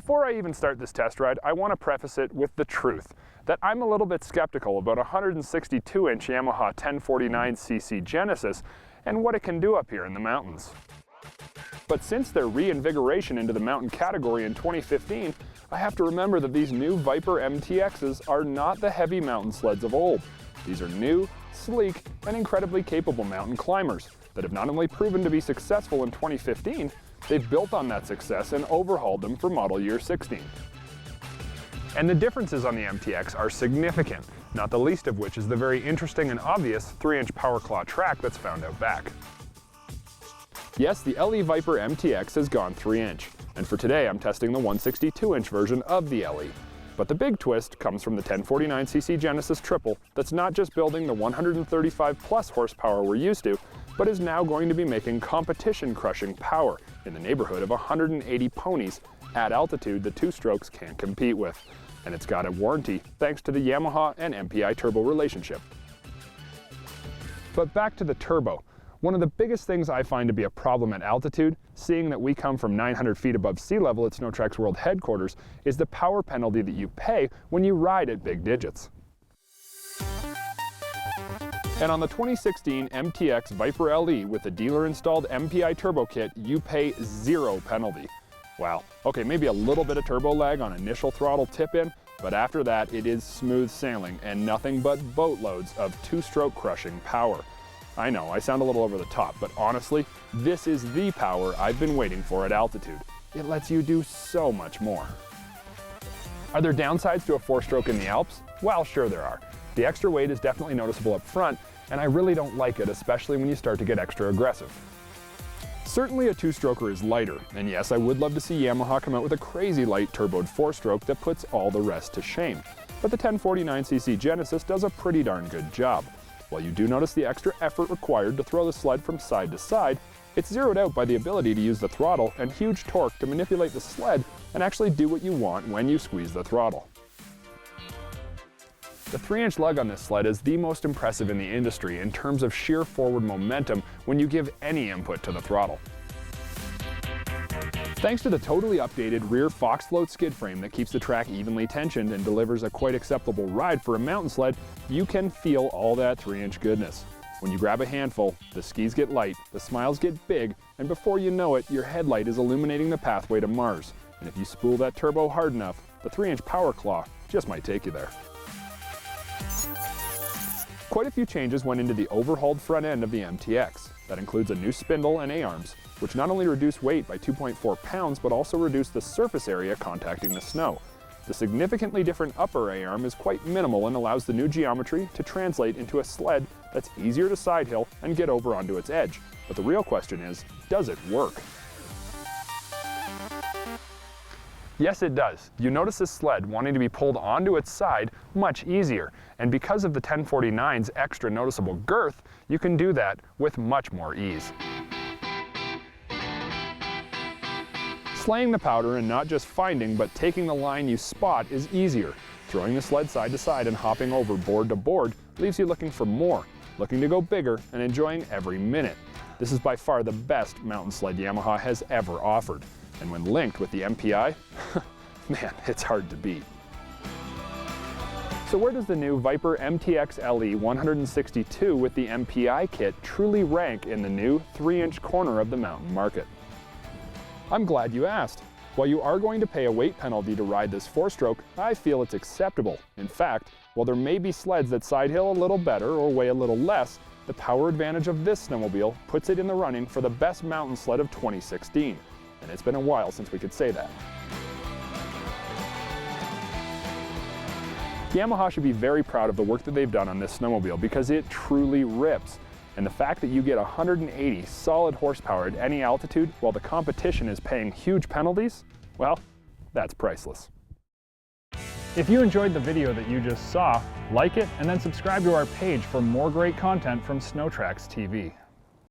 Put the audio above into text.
Before I even start this test ride, I want to preface it with the truth, that I'm a little bit skeptical about a 162-inch Yamaha 1049cc Genesis and what it can do up here in the mountains. But since their reinvigoration into the mountain category in 2015, I have to remember that these new Viper M-TXs are not the heavy mountain sleds of old. These are new, sleek, and incredibly capable mountain climbers that have not only proven to be successful in 2015, they've built on that success and overhauled them for model year 16. And the differences on the M-TX are significant, not the least of which is the very interesting and obvious 3-inch Power Claw track that's found out back. Yes, the LE Viper M-TX has gone 3-inch, and for today I'm testing the 162-inch version of the LE. But the big twist comes from the 1049cc Genesis Triple that's not just building the 135 plus horsepower we're used to, but is now going to be making competition-crushing power in the neighborhood of 180 ponies at altitude the two strokes can't compete with. And it's got a warranty thanks to the Yamaha and MPI turbo relationship. But back to the turbo. One of the biggest things I find to be a problem at altitude, seeing that we come from 900 feet above sea level at SnowTrek's world headquarters, is the power penalty that you pay when you ride at big digits. And on the 2016 M-TX Viper LE with the dealer-installed MPI turbo kit, you pay 0 penalty. Wow, okay, maybe a little bit of turbo lag on initial throttle tip-in, but after that it is smooth sailing and nothing but boatloads of two-stroke crushing power. I know, I sound a little over the top, but honestly, this is the power I've been waiting for at altitude. It lets you do so much more. Are there downsides to a 4-stroke in the Alps? Well, sure there are. The extra weight is definitely noticeable up front, and I really don't like it, especially when you start to get extra aggressive. Certainly a 2-stroker is lighter, and yes, I would love to see Yamaha come out with a crazy light turboed 4-stroke that puts all the rest to shame. But the 1049cc Genesis does a pretty darn good job. While you do notice the extra effort required to throw the sled from side to side, it's zeroed out by the ability to use the throttle and huge torque to manipulate the sled and actually do what you want when you squeeze the throttle. The 3-inch lug on this sled is the most impressive in the industry in terms of sheer forward momentum when you give any input to the throttle. Thanks to the totally updated rear Fox float skid frame that keeps the track evenly tensioned and delivers a quite acceptable ride for a mountain sled, you can feel all that 3-inch goodness. When you grab a handful, the skis get light, the smiles get big, and before you know it, your headlight is illuminating the pathway to Mars. And if you spool that turbo hard enough, the 3-inch Power Claw just might take you there. Quite a few changes went into the overhauled front end of the M-TX. That includes a new spindle and A-arms, which not only reduce weight by 2.4 pounds, but also reduce the surface area contacting the snow. The significantly different upper A-arm is quite minimal and allows the new geometry to translate into a sled that's easier to side hill and get over onto its edge. But the real question is, does it work? Yes, it does. You notice this sled wanting to be pulled onto its side much easier, and because of the 1049's extra noticeable girth, you can do that with much more ease. Slaying the powder and not just finding but taking the line you spot is easier. Throwing the sled side to side and hopping over board to board leaves you looking for more, looking to go bigger and enjoying every minute. This is by far the best mountain sled Yamaha has ever offered. And when linked with the MPI, man, it's hard to beat. So where does the new Viper M-TX LE 162 with the MPI kit truly rank in the new 3-inch corner of the mountain market? I'm glad you asked. While you are going to pay a weight penalty to ride this 4-stroke, I feel it's acceptable. In fact, while there may be sleds that side hill a little better or weigh a little less, the power advantage of this snowmobile puts it in the running for the best mountain sled of 2016. And it's been a while since we could say that. Yamaha should be very proud of the work that they've done on this snowmobile because it truly rips. And the fact that you get 180 solid horsepower at any altitude while the competition is paying huge penalties, well, that's priceless. If you enjoyed the video that you just saw, like it and then subscribe to our page for more great content from SnowTreks TV.